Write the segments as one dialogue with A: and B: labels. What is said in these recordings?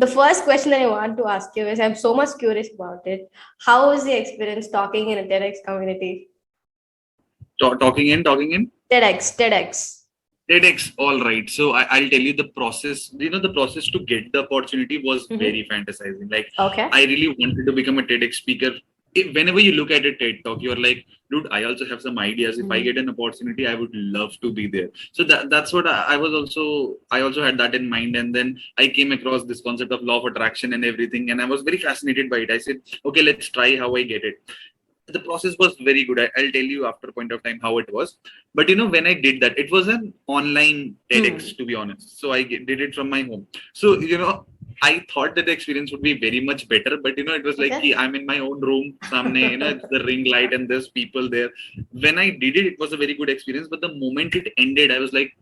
A: the first question that I want to ask you is, I'm so much curious about it. How was the experience talking in a TEDx community?
B: Talking in
A: TEDx.
B: TEDx. All right. So I'll tell you the process. The process to get the opportunity was very fantasizing. Like,
A: Okay.
B: I really wanted to become a TEDx speaker. Whenever you look at a TED talk, you're like, dude, I also have some ideas. If I get an opportunity, I would love to be there. So that's what I also had that in mind. And then I came across this concept of law of attraction and everything. And I was very fascinated by it. I said, okay, let's try how I get it. The process was very good. I'll tell you after a point of time how it was. But when I did that, it was an online TEDx, to be honest. So I did it from my home. So I thought that the experience would be very much better, but it was like,
A: Okay.
B: I'm in my own room. Samne, it's the ring light and there's people there. When I did it, it was a very good experience. But the moment it ended, I was like,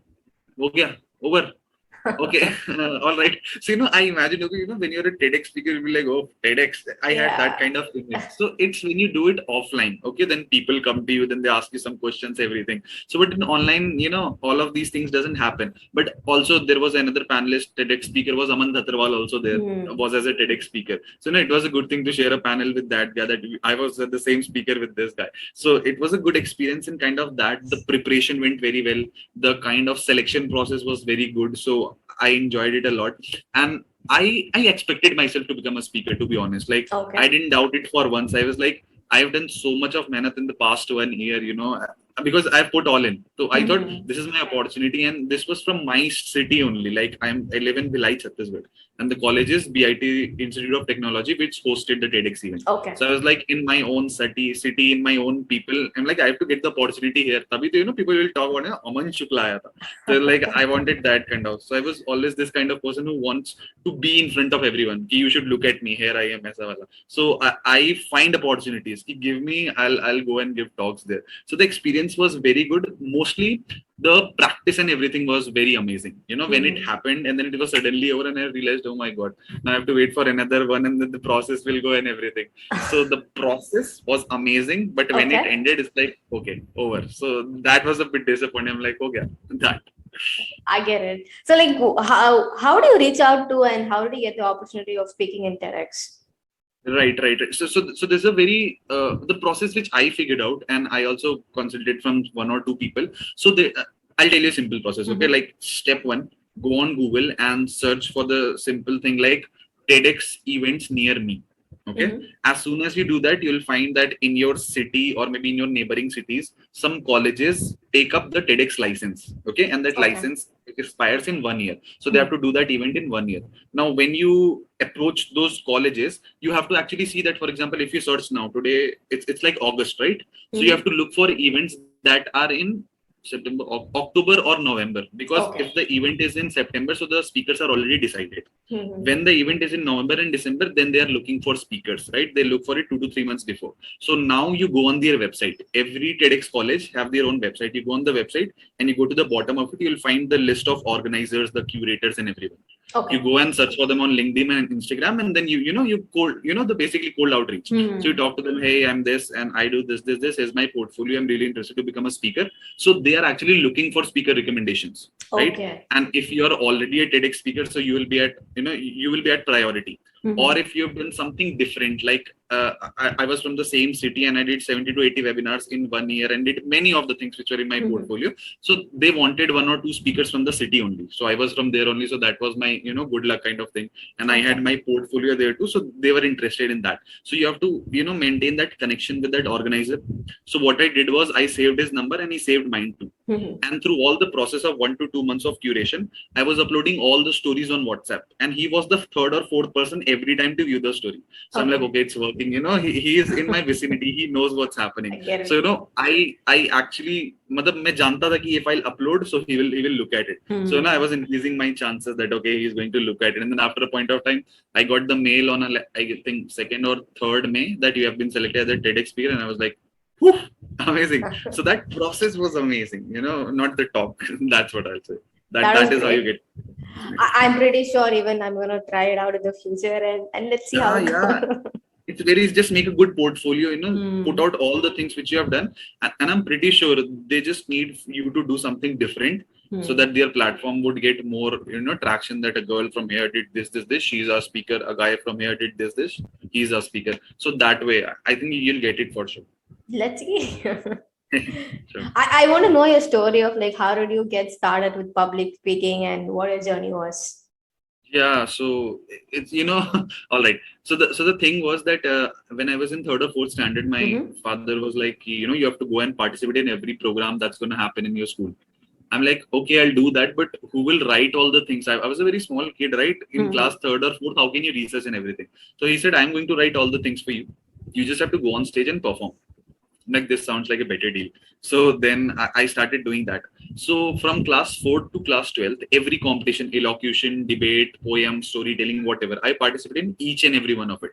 B: "Ho gaya, over." Okay, all right. So I imagine, okay, when you're a TEDx speaker, you'll be like, oh, TEDx. I had that
A: Yeah.
B: kind of image. So it's when you do it offline, okay, then people come to you, then they ask you some questions, everything. So, but in online, all of these things doesn't happen. But also there was another panelist, TEDx speaker was Aman also there, was as a TEDx speaker. So it was a good thing to share a panel with that guy. That I was the same speaker with this guy. So it was a good experience, and kind of that the preparation went very well. The kind of selection process was very good. So I enjoyed it a lot, and I expected myself to become a speaker. To be honest, like
A: Okay.
B: I didn't doubt it for once. I was like, I've done so much of mehnat in the past 1 year, because I've put all in. So I thought this is my opportunity, and this was from my city only. Like I live in Bhilai, Chhattisgarh, and the college is BIT Institute of Technology, which hosted the TEDx event.
A: Okay.
B: So I was like, in my own city, in my own people. I'm like, I have to get the opportunity here. Tabhi to, people will talk about Aman Shukla aaya tha. So like, I wanted that kind of. So I was always this kind of person who wants to be in front of everyone. Ki you should look at me. Here I am, aisa wala. So I find opportunities. Ki give me, I'll go and give talks there. So the experience was very good. Mostly the practice and everything was very amazing. When it happened and then it was suddenly over, and I realized, oh my god, now I have to wait for another one, and then the process will go and everything. So the process was amazing, but when it
A: Okay.
B: ended, it's like, okay, over. So that was a bit disappointing. I'm like, okay, that.
A: I get it. So, like, how do you reach out to, and how do you get the opportunity of speaking in TEDx?
B: Right. So there's a very the process which I figured out, and I also consulted from one or two people. So I'll tell you a simple process. Okay, like step one, go on Google and search for the simple thing like TEDx events near me. Okay, as soon as you do that, you'll find that in your city or maybe in your neighboring cities, some colleges take up the TEDx license. Okay, and that license expires in 1 year. So they have to do that event in 1 year. Now, when you approach those colleges, you have to actually see that, for example, if you search now, today, it's like August, right? So you have to look for events that are in September, October or November, because if the event is in September, so the speakers are already decided. When the event is in November and December, then they are looking for speakers, right? They look for it 2 to 3 months before. So now you go on their website. Every TEDx college have their own website. You go on the website and you go to the bottom of it. You'll find the list of organizers, the curators, and everyone. You go and search for them on LinkedIn and Instagram, and then you cold, the basically cold outreach. So you talk to them, hey, I'm this and I do this is my portfolio. I'm really interested to become a speaker. So they are actually looking for speaker recommendations, right? And if you're already a TEDx speaker, so you will be at priority. Or if you've done something different, like I was from the same city and I did 70 to 80 webinars in 1 year and did many of the things which were in my portfolio. So they wanted one or two speakers from the city only. So I was from there only. So that was my, good luck kind of thing. And I had my portfolio there too. So they were interested in that. So you have to, maintain that connection with that organizer. So what I did was I saved his number and he saved mine too. And through all the process of 1 to 2 months of curation, I was uploading all the stories on WhatsApp. And he was the third or fourth person every time to view the story. So I'm like, okay, it's working. He is in my vicinity. He knows what's happening. So, I actually, मैं जानता था कि if I'll upload, so he will look at it. So, I was increasing my chances that, okay, he's going to look at it. And then after a point of time, I got the mail on I think 2nd or 3rd May that you have been selected as a TEDx speaker. And I was like, whew, amazing. So that process was amazing, not the talk. That's what I'll say. That is how you get.
A: I'm pretty sure even I'm going to try it out in the future, and let's see how it goes.
B: It's just make a good portfolio, put out all the things which you have done. And I'm pretty sure they just need you to do something different so that their platform would get more, traction, that a girl from here did this, she's our speaker, a guy from here did this, he's our speaker. So that way, I think you'll get it for sure.
A: Let's see.
B: Sure.
A: I want to know your story of like how did you get started with public speaking and what your journey was.
B: Yeah, so it's all right. So the thing was that when I was in third or fourth standard, my father was like, you have to go and participate in every program that's going to happen in your school. I'm like, okay, I'll do that, but who will write all the things? I was a very small kid, right? In class third or fourth, how can you research and everything? So he said, I'm going to write all the things for you. You just have to go on stage and perform. Like, this sounds like a better deal. So then I started doing that. So from class 4th to class 12th, every competition, elocution, debate, poem, storytelling, whatever, I participated in each and every one of it.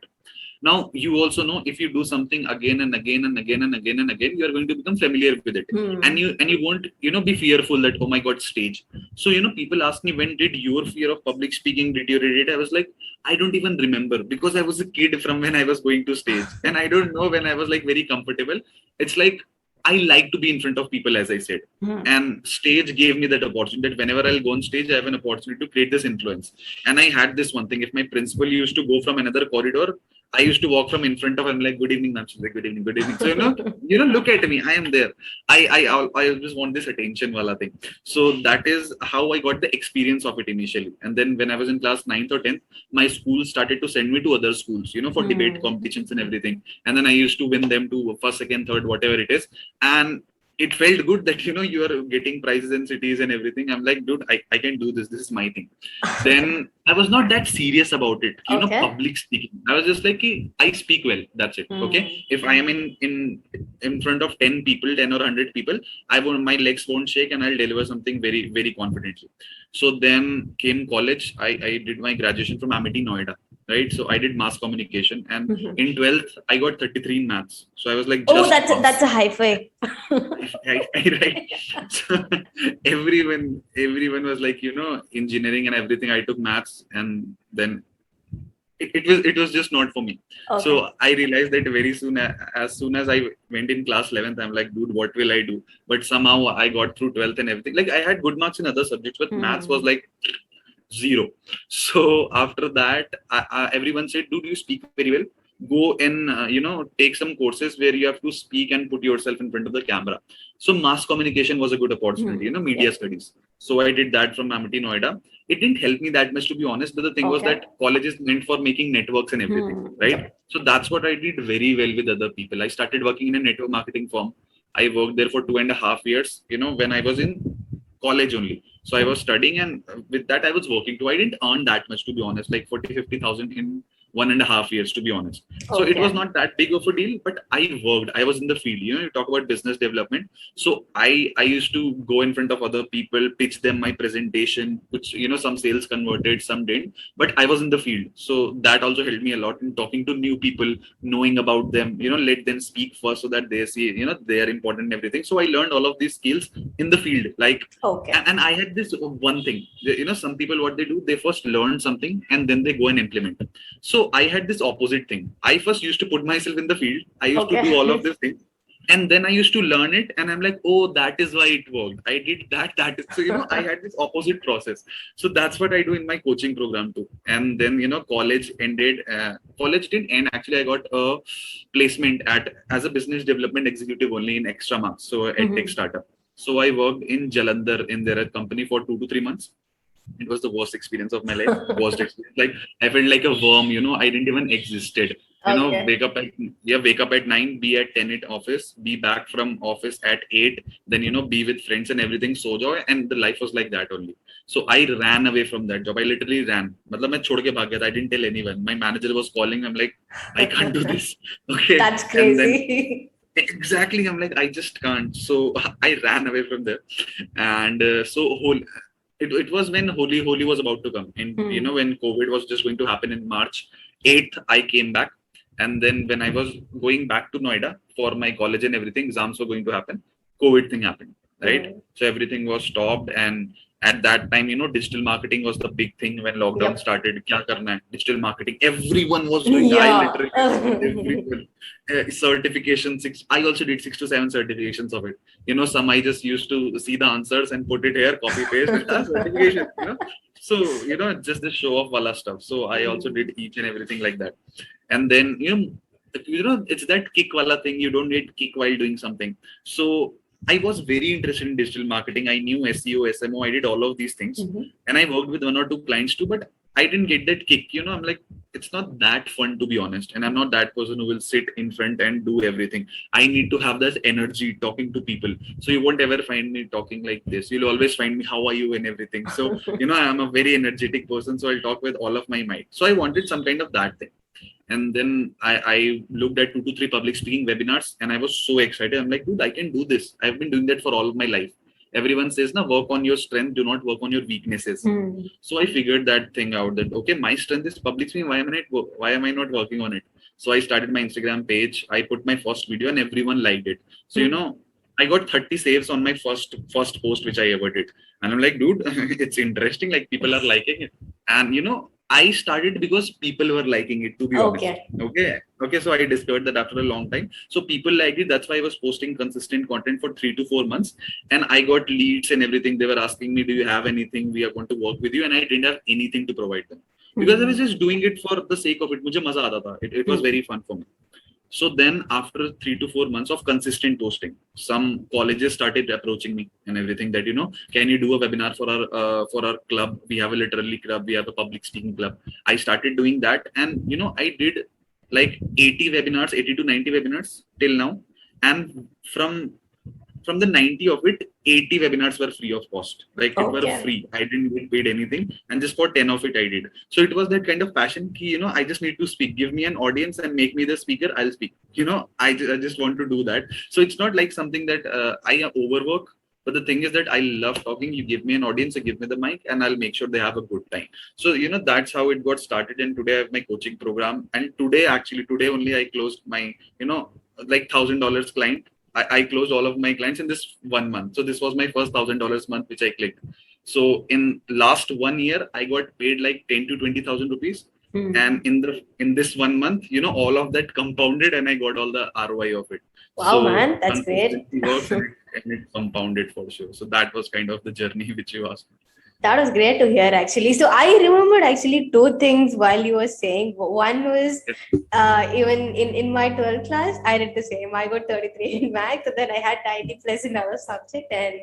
B: Now, you also know, if you do something again and again and again and again and again, you are going to become familiar with it. And you won't, be fearful that, oh my God, stage. So, people ask me, when did your fear of public speaking deteriorate? I was like, I don't even remember, because I was a kid from when I was going to stage. And I don't know when I was like very comfortable. It's like, I like to be in front of people, as I said. And stage gave me that opportunity, that whenever I'll go on stage, I have an opportunity to create this influence. And I had this one thing. If my principal used to go from another corridor, I used to walk from in front of him, like, good evening, ma'am. She's like, good evening, good evening. So, look at me. I am there. I just want this attention wala thing. So that is how I got the experience of it initially. And then when I was in class 9th or 10th, my school started to send me to other schools, for debate competitions and everything. And then I used to win them to first, second, third, whatever it is. And it felt good that, you are getting prizes in cities and everything. I'm like, dude, I can do this. This is my thing. Then I was not that serious about it, public speaking. I was just like, I speak well. That's it. Okay. If I am in front of 10 people, 10 or 100 people, my legs won't shake and I'll deliver something very, very confidently. So then came college. I did my graduation from Amity, Noida. Right. So I did mass communication, and in 12th, I got 33 in maths. So I was like,
A: oh,
B: just
A: that's a high five.
B: right. So everyone was like, engineering and everything. I took maths, and then it was just not for me.
A: Okay.
B: So I realized that very soon. As soon as I went in class 11th, I'm like, dude, what will I do? But somehow I got through 12th and everything. Like, I had good marks in other subjects, but maths was like zero. So after that, everyone said, dude, you speak very well. Go and take some courses where you have to speak and put yourself in front of the camera. So mass communication was a good opportunity, media studies. So I did that from Amity, Noida. It didn't help me that much, to be honest, but the thing was that college is meant for making networks and everything, right? So that's what I did very well with other people. I started working in a network marketing firm. I worked there for 2.5 years, when I was in college only. So I was studying, and with that I was working too. I didn't earn that much, to be honest, like 40,000-50,000 in 1.5 years, to be honest. So it was not that big of a deal, but I worked. I was in the field. You talk about business development. So I used to go in front of other people, pitch them my presentation, which, some sales converted, some didn't, but I was in the field. So that also helped me a lot in talking to new people, knowing about them, let them speak first so that they see, they are important and everything. So I learned all of these skills in the field. Like, and I had this one thing, some people, what they do, they first learn something and then they go and implement. So I had this opposite thing. I first used to put myself in the field. I used to do all of this thing. And then I used to learn it, and I'm like, oh, that is why it worked. I did that. That is so, I had this opposite process. So that's what I do in my coaching program too. And then, college ended. College didn't end. Actually, I got a placement as a business development executive only in Extra Marks, so a tech startup. So I worked in Jalandhar in their company for 2 to 3 months. It was the worst experience of my life. Worst experience. Like, I felt like a worm. I didn't even existed. Wake up at 9, be at 10 at office, be back from office at 8, then be with friends and everything. So joy, and the life was like that only. So I ran away from that job. I literally ran. Matlab, main chhod ke bhag gaya tha. I didn't tell anyone. My manager was calling. I'm like, I can't do this. Okay.
A: That's crazy.
B: And then, exactly. I'm like, I just can't. So I ran away from there. And it was when Holi was about to come. And, when COVID was just going to happen in March 8th, I came back. And then when I was going back to Noida for my college and everything, exams were going to happen. COVID thing happened, right? So everything was stopped, and At that time, digital marketing was the big thing when lockdown
A: Yep.
B: started. Kya karna hai? Digital marketing. Everyone was doing. I
A: Yeah.
B: literally saw everyone. Certification six. I also did 6 to 7 certifications of it. Some I just used to see the answers and put it here, copy paste, certification. So just the show off wala stuff. So I also did each and everything like that. And then it's that kick wala thing. You don't need kick while doing something. So I was very interested in digital marketing. I knew SEO, SMO. I did all of these things, and I worked with 1 or 2 clients too. But I didn't get that kick. I'm like, it's not that fun, to be honest. And I'm not that person who will sit in front and do everything. I need to have that energy talking to people. So you won't ever find me talking like this. You'll always find me, how are you, and everything. So I'm a very energetic person. So I'll talk with all of my might. So I wanted some kind of that thing. And then I looked at 2 to 3 public speaking webinars, and I was so excited. I'm like, dude, I can do this. I've been doing that for all of my life. Everyone says, "Na, work on your strength, do not work on your weaknesses." So I figured that thing out, that okay, my strength is public speaking. Why am I not working on it? So I started my Instagram page. I put my first video, and everyone liked it. So I got 30 saves on my first post which I ever did. And I'm like, dude, it's interesting. Like, people are liking it. And I started because people were liking it, to be honest.
A: Okay.
B: Okay. So I discovered that after a long time. So people liked it. That's why I was posting consistent content for 3 to 4 months. And I got leads and everything. They were asking me, do you have anything? We are going to work with you. And I didn't have anything to provide them. Because I was just doing it for the sake of it. Mujhe maza aata tha. It was very fun for me. So then after 3 to 4 months of consistent posting, some colleges started approaching me and everything, that, can you do a webinar for our club? We have a literary club. We have a public speaking club. I started doing that. And, I did like 80 webinars, 80 to 90 webinars till now. And from the 90 of it, 80 webinars were free of cost. Like, it were
A: Okay.
B: free. I didn't get paid anything. And just for 10 of it, I did. So it was that kind of passion ki, I just need to speak. Give me an audience and make me the speaker. I'll speak. I just want to do that. So it's not like something that I overwork. But the thing is that I love talking. You give me an audience, you give me the mic, and I'll make sure they have a good time. So, that's how it got started. And today I have my coaching program. And today only I closed my, like $1,000 client. I closed all of my clients in this 1 month. So this was my first $1,000 month, which I clicked. So in last 1 year, I got paid like 10 to 20,000 rupees. And in this 1 month, all of that compounded, and I got all the ROI of it.
A: Wow,
B: So
A: man, that's great.
B: consistency works, and it compounded for sure. So that was kind of the journey which you asked.
A: That was great to hear, actually. So I remembered actually 2 things while you were saying. One was even in my 12th class, I did the same. I got 33 in math, and then I had 90 plus in our subject, and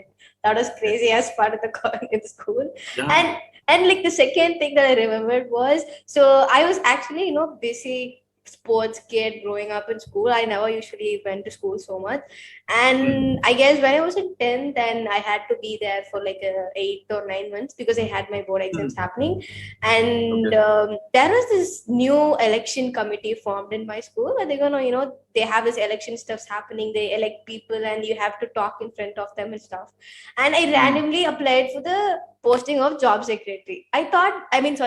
A: that was crazy as part of the in the school.
B: Yeah.
A: And like the second thing that I remembered was, so I was actually busy sports kid growing up in school. I never usually went to school so much. And I guess when I was in 10th, and I had to be there for like 8 or 9 months because I had my board exams happening. And there was this new election committee formed in my school where they're gonna, they have this election stuffs happening. They elect people and you have to talk in front of them and stuff. And I randomly applied for the posting of job secretary.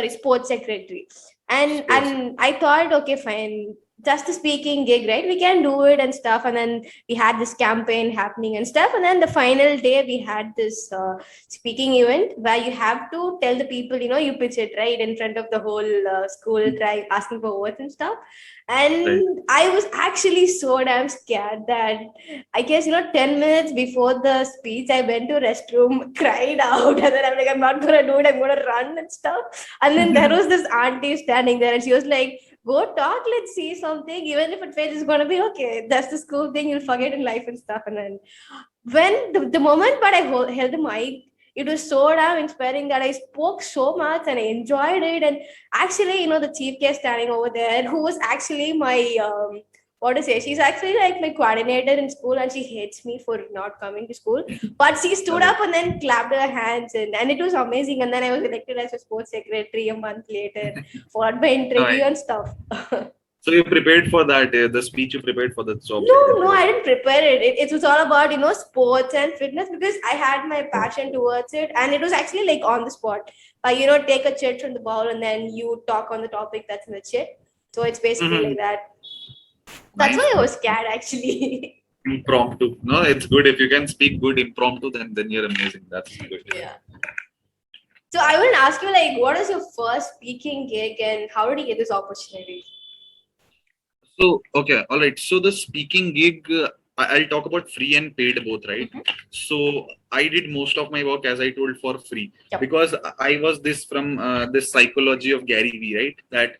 A: Sports secretary. And I thought, okay, fine, just a speaking gig, right? We can do it and stuff. And then we had this campaign happening and stuff. And then the final day, we had this speaking event where you have to tell the people, you pitch it right in front of the whole school, try asking for votes and stuff. And I was actually so damn scared that I guess 10 minutes before the speech, I went to restroom, cried out, and then I'm like, I'm not gonna do it, I'm gonna run and stuff. And then there was this auntie standing there, and she was like, go talk, let's see something. Even if it fails, it's gonna be okay. That's the school thing, you'll forget in life and stuff. And then when the moment but I held the mic, it was so damn inspiring that I spoke so much and I enjoyed it. And actually, the chief guest standing over there, who was actually my she's actually like my coordinator in school, and she hates me for not coming to school, but she stood up and then clapped her hands, and it was amazing. And then I was elected as a sports secretary a month later, followed by interview and stuff.
B: So you prepared for that, the speech you prepared for the job?
A: No, I didn't prepare it. It was all about, sports and fitness, because I had my passion towards it. And it was actually like on the spot. Take a chit from the bowl and then you talk on the topic that's in the chit. So it's basically like that. That's why I was scared, actually.
B: Impromptu. No, it's good. If you can speak good impromptu, then you're amazing. That's good.
A: Yeah. So I want to ask you, like, what is your first speaking gig and how did you get this opportunity?
B: So, okay, all right. So the speaking gig, I'll talk about free and paid both, right?
A: Mhm.
B: So I did most of my work, as I told, for free
A: Yep.
B: because I was this from this psychology of Gary Vee, right? That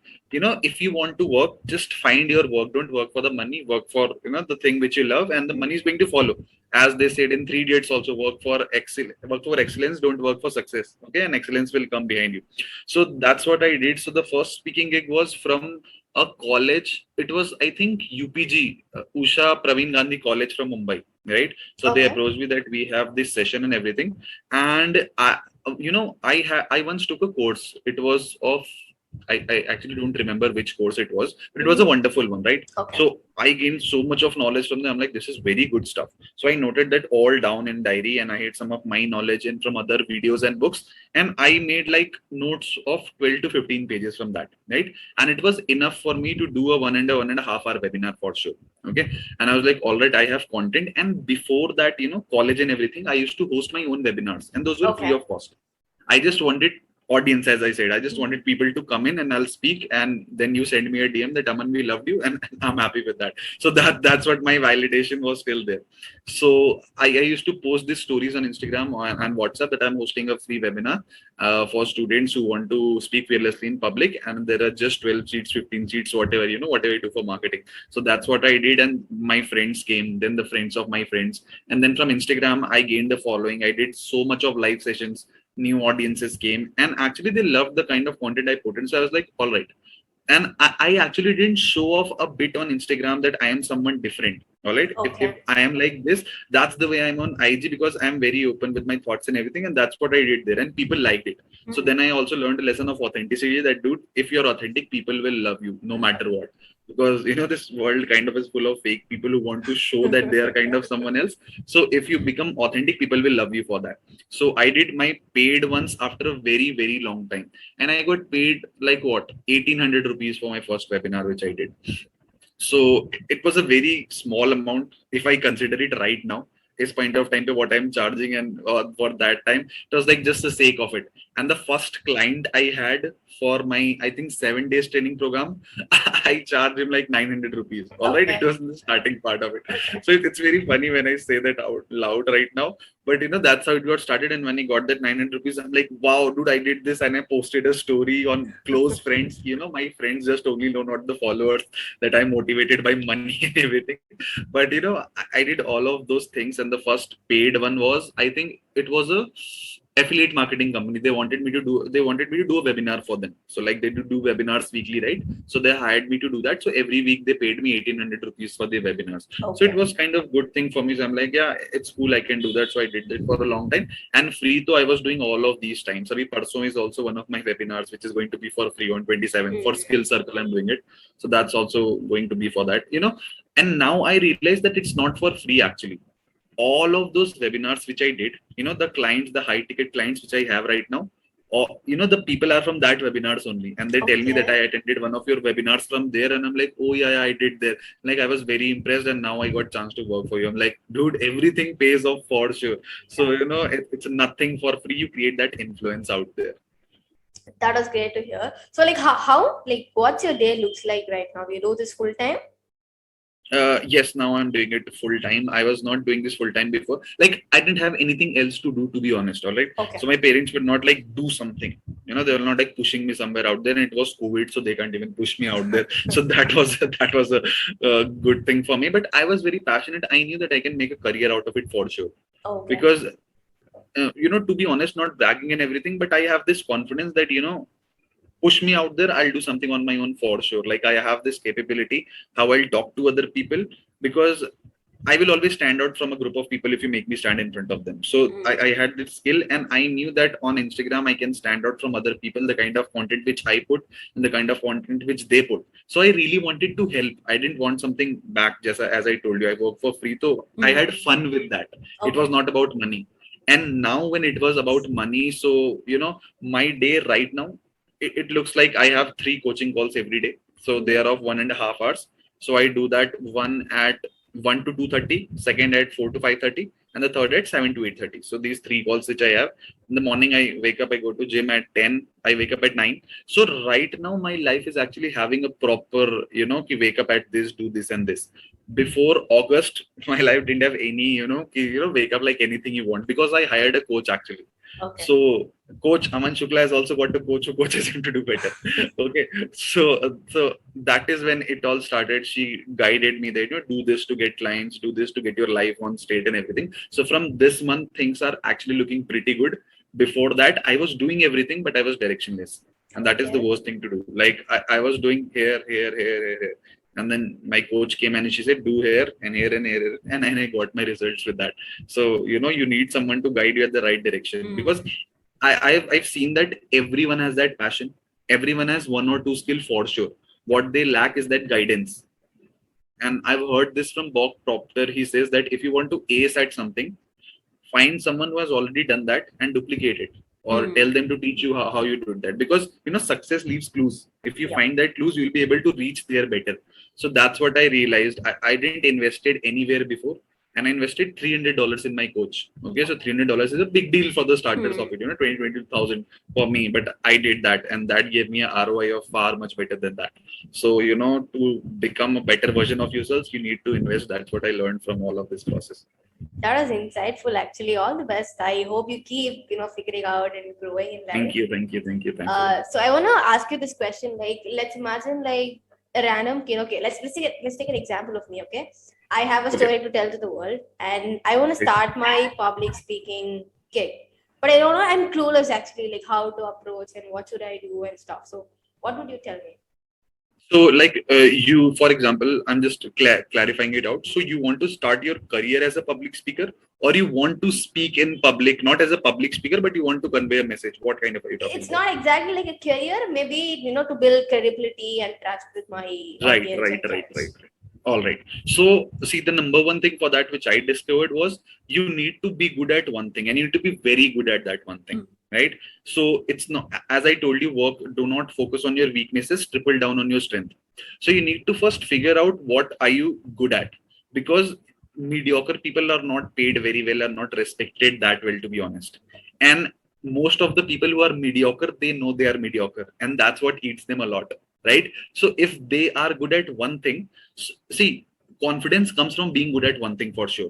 B: if you want to work, just find your work. Don't work for the money. Work for the thing which you love, and the money is going to follow. As they said in Three Idiots, also work for excellence. Don't work for success. Okay, and excellence will come behind you. So that's what I did. So the first speaking gig was from a college. It was, I think, UPG, Usha Praveen Gandhi College from Mumbai, right? So they
A: Okay.
B: approached me that we have this session and everything, and I once took a course. It was of I actually don't remember which course it was, but it was a
A: Mhm.
B: wonderful one, right?
A: Okay.
B: So I gained so much of knowledge from them. I'm like, this is very good stuff. So I noted that all down in diary, and I had some of my knowledge in from other videos and books, and I made like notes of 12 to 15 pages from that, right? And it was enough for me to do a 1.5 hour webinar for sure. Okay. And I was like, all right, I have content. And before that, college and everything, I used to host my own webinars, and those were free
A: Okay.
B: of cost. I just wanted audience, as I said. I just wanted people to come in and I'll speak, and then you send me a DM that Aman, we loved you, and I'm happy with that. So that's what my validation was still there. So I used to post these stories on Instagram and WhatsApp that I'm hosting a free webinar for students who want to speak fearlessly in public, and there are just 12 seats, 15 seats, whatever whatever I do for marketing. So that's what I did, and my friends came, then the friends of my friends, and then from Instagram I gained a following. I did so much of live sessions, new audiences came, and actually they loved the kind of content I put in. So I was like, all right. And I actually didn't show off a bit on Instagram that I am someone different. All right. If
A: Okay.
B: I am like this, that's the way I'm on IG, because I'm very open with my thoughts and everything. And that's what I did there. And people liked it. So
A: Mhm.
B: then I also learned a lesson of authenticity that, dude, if you're authentic, people will love you no matter what. Because, this world kind of is full of fake people who want to show that they are kind of someone else. So if you become authentic, people will love you for that. So I did my paid ones after a very, very long time, and I got paid like what, 1,800 rupees for my first webinar, which I did. So it was a very small amount if I consider it right now. Is point of time to what I'm charging, and for that time, it was like just the sake of it. And the first client I had for my, I think, 7 days training program, I charged him like 900 rupees. All right, it
A: Okay.
B: was the starting part of it.
A: Okay.
B: So it's very funny when I say that out loud right now, but that's how it got started. And when he got that 900 rupees, I'm like, wow, dude, I did this, and I posted a story on close friends. My friends just only know, not the followers, that I'm motivated by money and everything. But I did all of those things, and the first paid one was, I think it was a affiliate marketing company. They wanted me to do a webinar for them. So like they do webinars weekly, right? So they hired me to do that. So every week they paid me 1,800 rupees for the webinars. So it
A: Okay.
B: was kind of good thing for me. So I'm like, yeah, it's cool, I can do that. So I did that for a long time. And free though, I was doing all of these times. Abhi Parso is also one of my webinars, which is going to be for free on 27 for
A: Mm.
B: Skill Circle. I'm doing it. So that's also going to be for that. And now I realize that it's not for free actually. All of those webinars which I did, the clients, the high ticket clients which I have right now, or the people are from that webinars only, and they tell me that I
A: Okay.
B: attended one of your webinars from there, and I'm like, oh yeah, yeah, I did there. Like I was very impressed, and now I got chance to work for you. I'm like, dude, everything pays off for sure. So it's nothing for free. You create that influence out there.
A: That was great to hear. So, like, how like, what's your day looks like right now? You do this full time?
B: Yes, now I'm doing it full time. I was not doing this full time before. Like I didn't have anything else to do, to be honest. All right.
A: Okay.
B: So my parents would not like do something. They were not like pushing me somewhere out there. And it was COVID, so they can't even push me out there. So that was a good thing for me. But I was very passionate. I knew that I can make a career out of it for sure.
A: Okay.
B: Because to be honest, not bragging and everything, but I have this confidence that push me out there, I'll do something on my own for sure. Like I have this capability, how I'll talk to other people, because I will always stand out from a group of people if you make me stand in front of them. So
A: Mm.
B: I had this skill, and I knew that on Instagram I can stand out from other people, the kind of content which I put and the kind of content which they put. So I really wanted to help. I didn't want something back, just as I told you, I work for free. So I
A: Mm.
B: had fun with that. It was
A: Okay.
B: not about money. And now when it was about money, so my day right now, it looks like I have 3 coaching calls every day. So they
A: Mm.
B: are of 1.5 hours. So I do that one at 1 to 2:30, second at 4 to 5:30, and the third at 7 to 8:30. So these three calls which I have. In the morning, I wake up, I go to gym at 10, I wake up at 9. So right now, my life is actually having a proper, ki wake up at this, do this and this. Before August, my life didn't have any, wake up like anything you want, because I hired a coach actually.
A: Okay.
B: So coach Aman Shukla has also got a coach who coaches him to do better. Okay, so that is when it all started. She guided me that do this to get clients, do this to get your life on state and everything. So from this month, things are actually looking pretty good. Before that, I was doing everything, but I was directionless, and that is the worst thing to do. Like I was doing here. And then my coach came and she said, do here and here and here. And I got my results with that. So, you need someone to guide you at the right direction, because I've seen that everyone has that passion. Everyone has one or two skill for sure. What they lack is that guidance. And I've heard this from Bob Proctor. He says that if you want to ace at something, find someone who has already done that and duplicate it, or tell them to teach you how you do that, because success leaves clues. If you find that clues, you'll be able to reach there better. So that's what I realized. I didn't invested anywhere before, and I invested $300 in my coach. Okay, so $300 is a big deal for the starters of it, 20,000 for me, but I did that, and that gave me a ROI of far much better than that. So to become a better version of yourselves, you need to invest. That's what I learned from all of this process.
A: That was insightful, actually. All the best. I hope you keep, figuring out and growing in life.
B: Thank you.
A: So I want to ask you this question. Like, let's imagine like a random kid. Okay, let's take an example of me. Okay, I have a story to tell to the world, and I want to start my public speaking gig, but I don't know. I'm clueless actually, like how to approach and what should I do and stuff. So, what would you tell me?
B: So, like you, for example, I'm just clarifying it out. So, you want to start your career as a public speaker, or you want to speak in public, not as a public speaker, but you want to convey a message? What kind of are you talking
A: It's
B: about?
A: not exactly like a career, maybe, to build credibility and trust with my audience.
B: Right. All right. So, see, the number one thing for that which I discovered was you need to be good at one thing, and you need to be very good at that one thing. Right. So it's not, as I told you, do not focus on your weaknesses, triple down on your strength. So you need to first figure out what are you good at, because mediocre people are not paid very well, are not respected that well, to be honest. And most of the people who are mediocre, they know they are mediocre, and that's what eats them a lot. Right. So if they are good at one thing, see, confidence comes from being good at one thing for sure.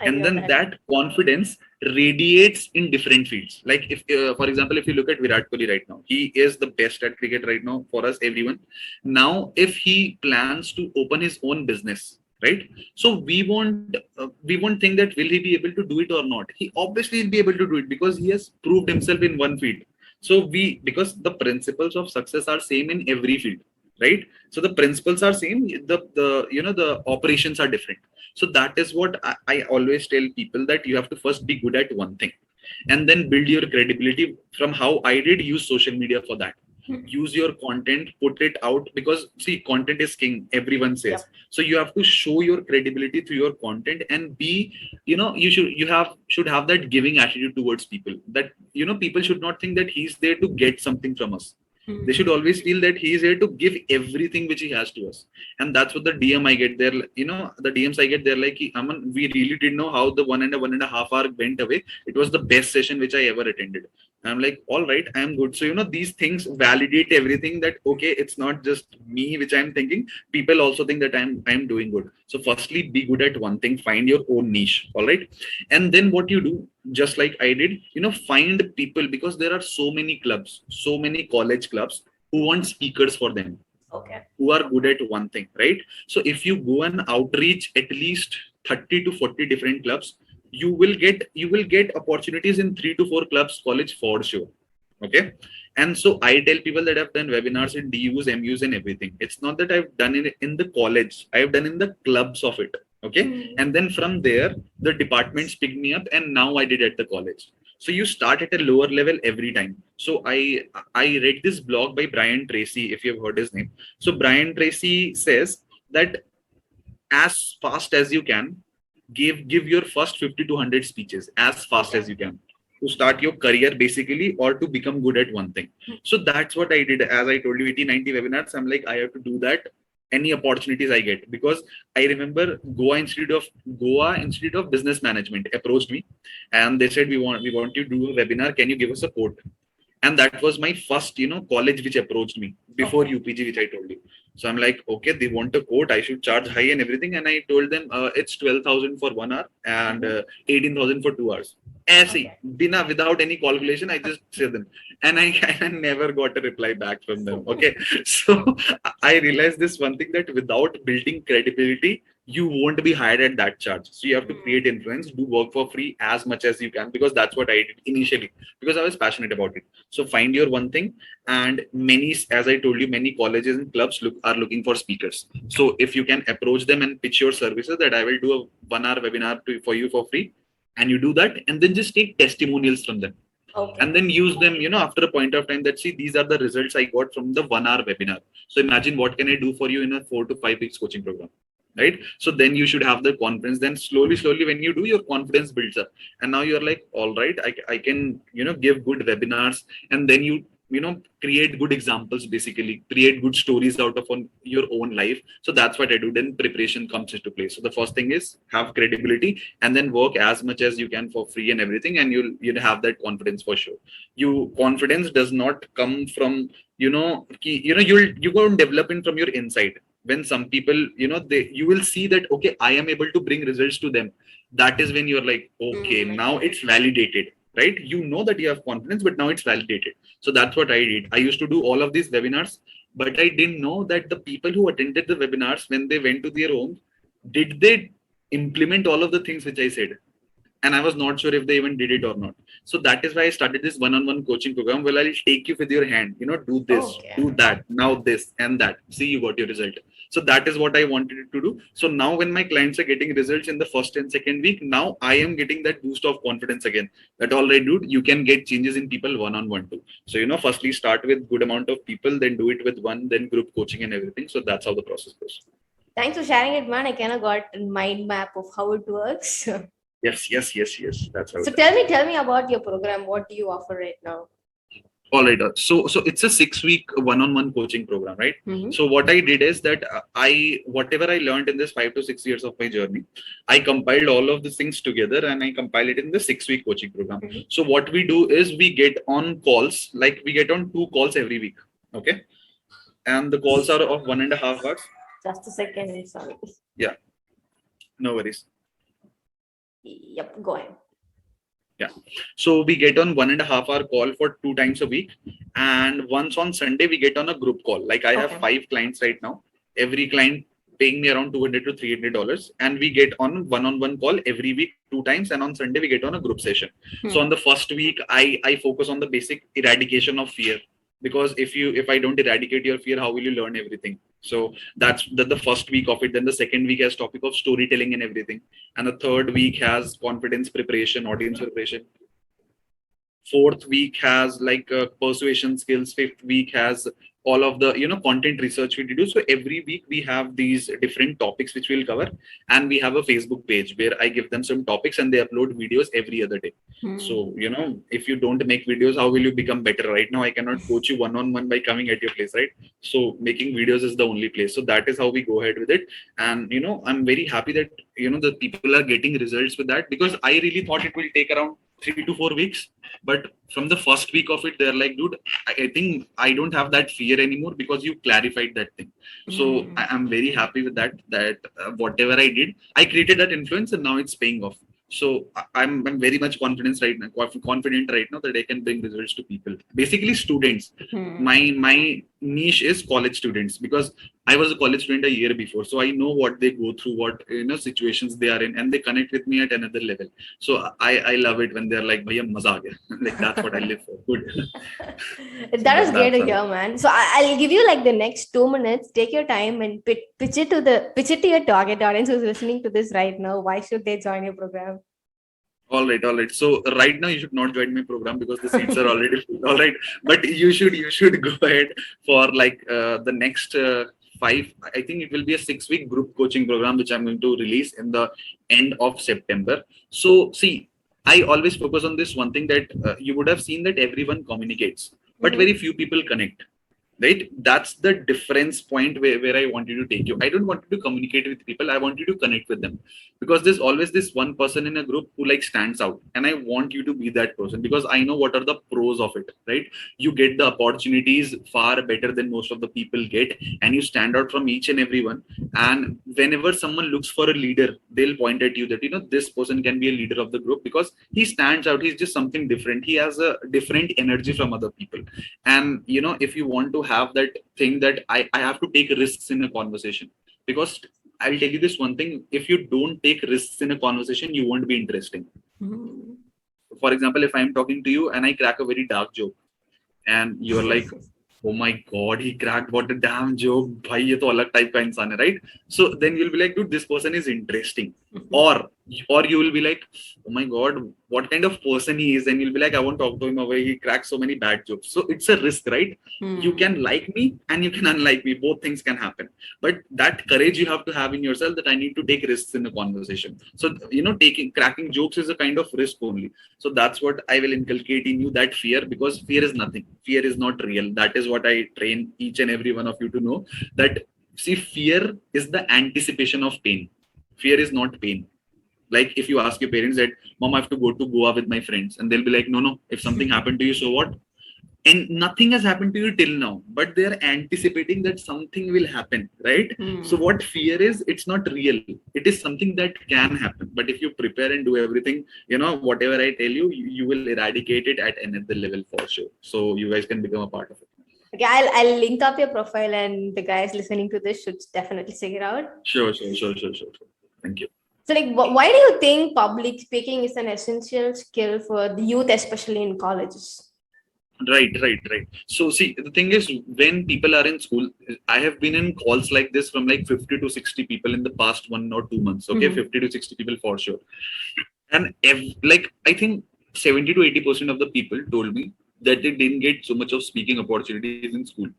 B: And then that confidence radiates in different fields. Like if, for example, if you look at Virat Kohli right now, he is the best at cricket right now for us, everyone. Now, if he plans to open his own business, right? So we won't think that will he be able to do it or not. He obviously will be able to do it because he has proved himself in one field. So because the principles of success are same in every field, right? So the principles are same. The operations are different. So that is what I always tell people, that you have to first be good at one thing, and then build your credibility from how I did. Use social media for that. Use your content, put it out, because see, content is king, everyone says. So you have to show your credibility through your content, and you should have that giving attitude towards people, that people should not think that he's there to get something from us. They should always feel that he is here to give everything which he has to us. And that's what the DM I get there, the DMs I get, they're like, Aman, we really didn't know how the 1.5 hour went away. It was the best session which I ever attended. I'm like, all right, I'm good. So, these things validate everything, that, okay, it's not just me, which I'm thinking. People also think that I'm doing good. So firstly, be good at one thing, find your own niche. All right. And then what you do, just like I did, find people, because there are so many clubs, so many college clubs who want speakers for them. Okay. Who are good at one thing, right? So if you go and outreach at least 30 to 40 different clubs, you will get opportunities in 3 to 4 clubs college for sure. Okay. And so I tell people that I've done webinars in DUs, MUs and everything. It's not that I've done it in the college, I've done in the clubs of it. Okay. And then from there, the departments picked me up, and now I did at the college. So you start at a lower level every time. So I read this blog by Brian Tracy, if you've heard his name. So Brian Tracy says that as fast as you can, give your first 50 to 100 speeches as fast as you can, to start your career basically, or to become good at one thing. So that's what I did. As I told you, 80-90 webinars, I'm like, I have to do that any opportunities I get. Because I remember Goa Institute of Business Management approached me, and they said, we want you to do a webinar. Can you give us a quote? And that was my first college which approached me before
A: Okay.
B: UPG, which I told you. So I'm like, okay, they want a quote, I should charge high and everything. And I told them it's 12,000 for 1 hour and
A: Mhm.
B: 18,000 for 2 hours. Aise,
A: Okay.
B: without any calculation, I just said them, and I, I never got a reply back from them. Okay, so I realized this one thing, that without building credibility, you won't be hired at that charge. So you have to
A: Hmm.
B: create influence, do work for free as much as you can, because that's what I did initially, because I was passionate about it. So find your one thing, and many, as I told you, many colleges and clubs are looking for speakers. So if you can approach them and pitch your services, that I will do a 1 hour webinar for you for free, and you do that, and then just take testimonials from them, and
A: Okay.
B: then use them, after a point of time, that see, these are the results I got from the 1 hour webinar. So imagine what can I do for you in a 4 to 5 weeks coaching program, right? So then you should have the confidence. Then slowly when you do, your confidence builds up, and now you're like, all right, I can give good webinars. And then create good examples, basically create good stories out of your own life. So that's what I do. Then preparation comes into place. So the first thing is have credibility, and then work as much as you can for free and everything, and you'll have that confidence for sure. You confidence does not come from you go and develop it from your inside. When some people, you will see that, okay, I am able to bring results to them. That is when you're like, okay,
A: Hmm.
B: now it's validated, right? You know that you have confidence, but now it's validated. So that's what I did. I used to do all of these webinars, but I didn't know that the people who attended the webinars, when they went to their homes, did they implement all of the things which I said? And I was not sure if they even did it or not. So that is why I started this one-on-one coaching program. Well, I'll take you with your hand, do this,
A: Okay.
B: do that, now this and that. See, you got your result. So that is what I wanted it to do. So now when my clients are getting results in the first and second week, now I am getting that boost of confidence again. That all right, dude, you can get changes in people one-on-one too. So, firstly start with good amount of people, then do it with one, then group coaching and everything. So that's how the process goes.
A: Thanks for sharing it, man. I kind of got a mind map of how it works.
B: Yes, yes, yes, yes. That's how
A: So
B: it happens.
A: tell me about your program. What do you offer right now?
B: All right. So it's a 6 week one-on-one coaching program, right?
A: Mm-hmm.
B: So what I did is that whatever I learned in this 5 to 6 years of my journey, I compiled all of these things together and I compiled it in the 6 week coaching program.
A: Mm-hmm.
B: So what we do is we get on calls, like we get on 2 calls every week. Okay. And the calls are of 1.5 hours.
A: Just a second. I'm sorry.
B: Yeah. No worries.
A: Yep. Go ahead.
B: Yeah. So we get on 1.5 hour call for 2 times a week. And once on Sunday, we get on a group call. Like I have
A: Okay.
B: 5 clients right now. Every client paying me around $200 to $300. And we get on one call every week 2 times. And on Sunday, we get on a group session. So
A: Hmm.
B: on the first week, I focus on the basic eradication of fear. Because if I don't eradicate your fear, how will you learn everything? So that's the first week of it. Then the second week has topic of storytelling and everything, and the third week has confidence preparation, audience preparation. Fourth week has like persuasion skills. Fifth week has all of the content research we do. So every week we have these different topics which we'll cover, and we have a Facebook page where I give them some topics and they upload videos every other day.
A: Hmm.
B: So if you don't make videos, how will you become better? Right now I cannot coach you one on one by coming at your place, right? So making videos is the only place. So that is how we go ahead with it. And I'm very happy that the people are getting results with that, because I really thought it will take around 3 to 4 weeks. But from the first week of it, they're like, dude, I think I don't have that fear anymore because you clarified that thing. So
A: Hmm.
B: I'm very happy with that whatever I did, I created that influence, and now it's paying off. So I'm very much confident right now that I can bring results to people, basically students.
A: Hmm.
B: My niche is college students, because I was a college student a year before, so I know what they go through, what situations they are in, and they connect with me at another level. So I love it when they're like, "Bhaiya, maza aa gaya." Like that's what I live for. Good. So
A: That is great
B: that's
A: to
B: how.
A: hear, man. So I'll give you like the next 2 minutes. Take your time and pitch it to your target audience who's listening to this right now. Why should they join your program?
B: All right, all right. So right now you should not join my program because the seats are already full. All right, but you should go ahead for like the next 5. I think it will be a 6 week group coaching program which I'm going to release in the end of September. So see, I always focus on this one thing, that you would have seen that everyone communicates, but
A: Mm-hmm.
B: very few people connect. right? That's the difference point where I want you to take you. I don't want you to communicate with people, I want you to connect with them, because there's always this one person in a group who like stands out, and I want you to be that person, because I know what are the pros of it, right? You get the opportunities far better than most of the people get, and you stand out from each and everyone. And whenever someone looks for a leader, they'll point at you that, this person can be a leader of the group because he stands out, he's just something different, he has a different energy from other people. And if you want to have that thing that I have to take risks in a conversation, because I'll tell you this one thing: if you don't take risks in a conversation, you won't be interesting.
A: Hmm.
B: For example, if I'm talking to you and I crack a very dark joke, and you're like, oh my god, he cracked, what a damn joke, bhai ye to alag type ka insaan hai, right? So then you'll be like, dude, this person is interesting. Or you will be like, oh my god, what kind of person he is, and you'll be like, I won't talk to him away, he cracks so many bad jokes. So it's a risk, right? You
A: Hmm.
B: can like me and you can unlike me, both things can happen. But that courage you have to have in yourself, that I need to take risks in a conversation. So taking cracking jokes is a kind of risk only. So that's what I will inculcate in you, that fear, because fear is nothing. Fear is not real. That is what I train each and every one of you to know. That, see, fear is the anticipation of pain. Fear is not pain. Like if you ask your parents that, Mom, I have to go to Goa with my friends, and they'll be like, no, if something happened to you, so what? And nothing has happened to you till now, but they're anticipating that something will happen, right? So
A: Hmm.
B: what fear is, it's not real, it is something that can happen. But if you prepare and do everything, whatever I tell you, you will eradicate it at another level for sure, so you guys can become a part of it.
A: Okay, I'll link up your profile, and the guys listening to this should definitely check it out.
B: Sure. Thank you.
A: So, like, why do you think public speaking is an essential skill for the youth, especially in colleges?
B: Right. So see, the thing is, when people are in school, I have been in calls like this from like 50 to 60 people in the past 1 or 2 months. Okay,
A: Hmm.
B: 50 to 60 people for sure. And like I think 70 to 80% of the people told me that they didn't get so much of speaking opportunities in school.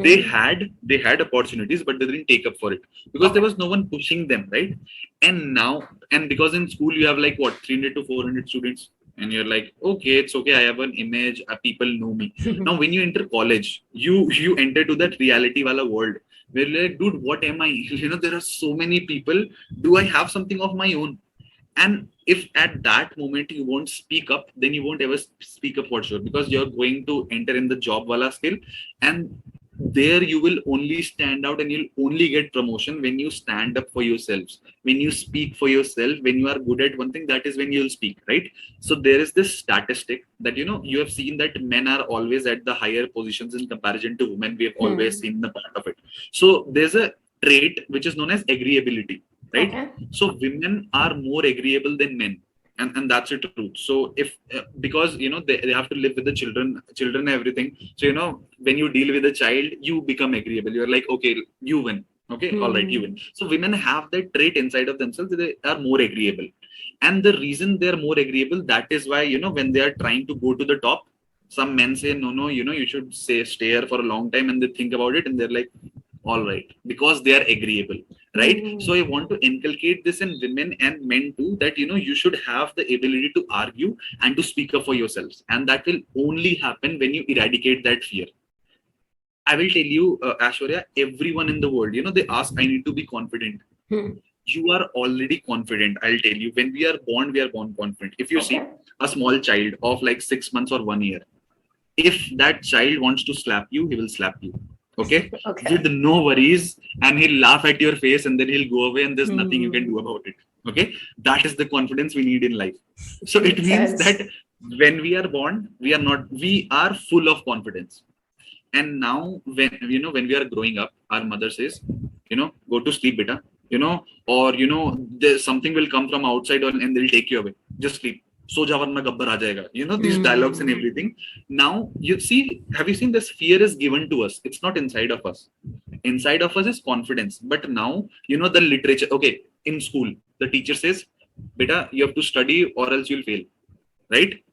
B: They
A: Hmm.
B: had opportunities, but they didn't take up for it because there
A: Okay.
B: was no one pushing them, right? And now, and because in school you have like what, 300 to 400 students, and you're like, okay, it's okay, I have an image, people know me. Now when you enter college, you enter to that reality wala world where you're like, dude, what am I? There are so many people. Do I have something of my own? And if at that moment you won't speak up, then you won't ever speak up for sure, because you're going to enter in the job wala skill. And there you will only stand out, and you'll only get promotion when you stand up for yourselves, when you speak for yourself, when you are good at one thing, that is when you'll speak, right? So there is this statistic that you have seen that men are always at the higher positions in comparison to women. We have always
A: Hmm.
B: seen the part of it. So there's a trait which is known as agreeability, right?
A: Okay.
B: So women are more agreeable than men, and that's the truth. So if because they have to live with the children and everything. So when you deal with a child, you become agreeable. You're like, okay, you win. Okay, all right, you
A: Hmm.
B: win. So women have that trait inside of themselves. They are more agreeable, and the reason they're more agreeable, that is why when they are trying to go to the top, some men say, no, you should stay here for a long time, and they think about it, and they're like, all right, because they are agreeable, right? So
A: Hmm.
B: I want to inculcate this in women and men too, that you should have the ability to argue and to speak up for yourselves, and that will only happen when you eradicate that fear. I will tell you, Ashwarya, everyone in the world, they ask, I need to be confident.
A: Hmm.
B: You are already confident. I'll tell you, when we are born confident. If you see
A: Okay.
B: a small child of like 6 months or 1 year, if that child wants to slap you, he will slap you. Okay, with
A: Okay.
B: no worries, and he'll laugh at your face, and then he'll go away, and there's nothing you can
A: Hmm.
B: do about it. Okay, that is the confidence we need in life. So it
A: Makes
B: means that
A: sense.
B: when we are born, we are full of confidence. And now when we are growing up, our mother says, go to sleep, beta, or there's something will come from outside, and they'll take you away. Just sleep. So ja varna gabbar aa jayega. These dialogues and
A: Hmm.
B: everything. Now you see, have you seen this? Fear is given to us. It's not inside of us. Inside of us is confidence. But now the literature. Okay, in school, the teacher says, beta, you have to study or else you'll fail, right?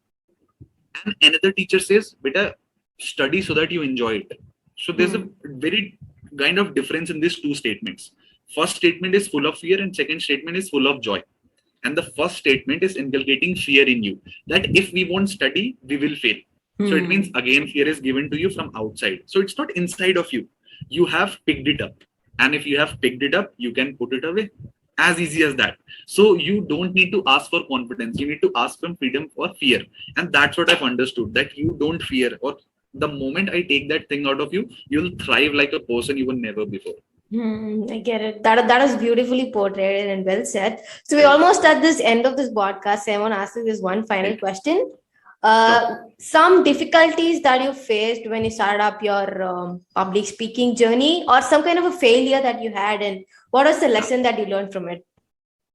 B: And another teacher says, beta, study so that you enjoy it. So there's a
A: Hmm.
B: very kind of difference in these two statements. First statement is full of fear, and second statement is full of joy. And the first statement is inculcating fear in you, that if we won't study, we will fail. So it means again fear is given to you from outside. So it's not inside of you. You have picked it up. And if you have picked it up, you can put it away. As easy as that. So you don't need to ask for confidence. You need to ask from freedom or fear. And that's what I've understood, that you don't fear, or the moment I take that thing out of you, you'll thrive like a person you were never before.
A: I get it. That is beautifully portrayed and well said. So we're
B: Right.
A: almost at this end of this podcast. I want to ask you this one final
B: Right.
A: question.
B: Sure.
A: Some difficulties that you faced when you started up your public speaking journey, or some kind of a failure that you had, and what was the lesson that you learned from it?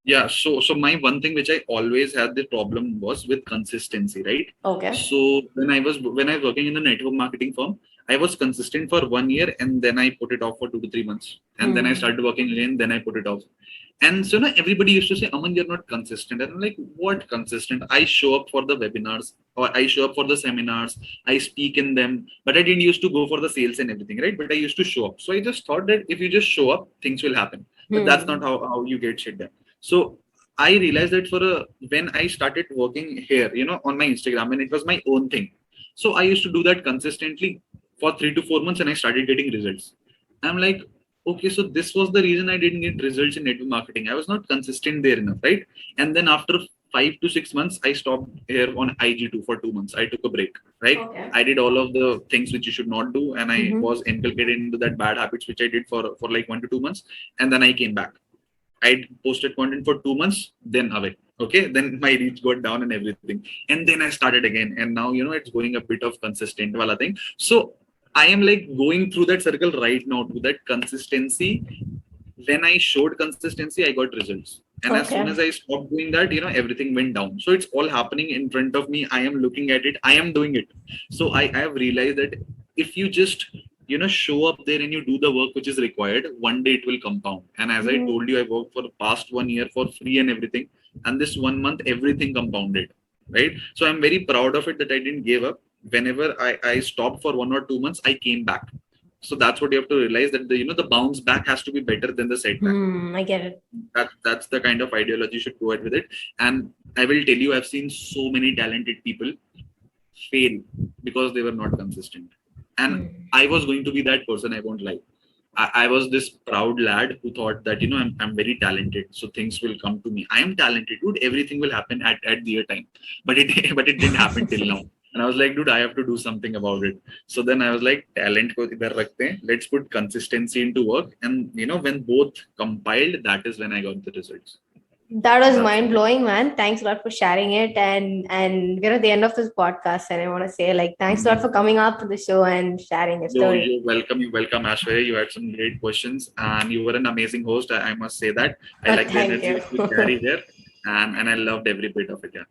B: Yeah, so my one thing which I always had the problem was with consistency, right?
A: Okay.
B: So when I was working in a network marketing firm, I was consistent for 1 year and then I put it off for 2 to 3 months. And then I started working again, then I put it off. And so now everybody used to say, Aman, you're not consistent. And I'm like, what consistent? I show up for the webinars, or I show up for the seminars, I speak in them, but I didn't used to go for the sales and everything, right? But I used to show up. So I just thought that if you just show up, things will happen. But that's not how you get shit done. So I realized that when I started working here, on my Instagram, and it was my own thing. So I used to do that consistently for 3 to 4 months, and I started getting results. I'm like, okay, so this was the reason I didn't get results in network marketing. I was not consistent there enough, right? And then after 5 to 6 months, I stopped here on IG2 for 2 months. I took a break, right?
A: Okay.
B: I did all of the things which you should not do, and I was inculcated into that bad habits which I did for like 1 to 2 months, and then I came back. I posted content for 2 months, then away. Okay, then my reach got down and everything, and then I started again, and now it's going a bit of consistent wala thing. So I am like going through that circle right now to that consistency. When I showed consistency, I got results, and as soon as I stopped doing that, everything went down. So it's all happening in front of me. I am looking at it. I am doing it. So I have realized that if you just show up there and you do the work which is required, one day it will compound. And as I told you, I worked for the past 1 year for free and everything, and this 1 month everything compounded, right? So I'm very proud of it that I didn't give up. Whenever I stopped for 1 or 2 months, I came back. So that's what you have to realize, that the bounce back has to be better than the setback.
A: I get it.
B: That's the kind of ideology you should go ahead with it. And I will tell you, I've seen so many talented people fail because they were not consistent. And I was going to be that person, I won't lie. I was this proud lad who thought that I'm very talented, so things will come to me. I am talented, dude. Everything will happen at their time, but it but it didn't happen till now. And I was like, dude, I have to do something about it. So then I was like, talent ko idhar rakhte hain. Let's put consistency into work. And when both compiled, that is when I got the results.
A: That was mind blowing, man. Thanks a lot for sharing it. And we're at the end of this podcast, and I want to say, like, thanks a lot for coming up to the show and sharing your story.
B: You're welcome. You're welcome, Ashwarya. You had some great questions, and you were an amazing host. I must say that. I like the
A: Thank
B: energy
A: you.
B: which you carry there, and I loved every bit of it. Yeah.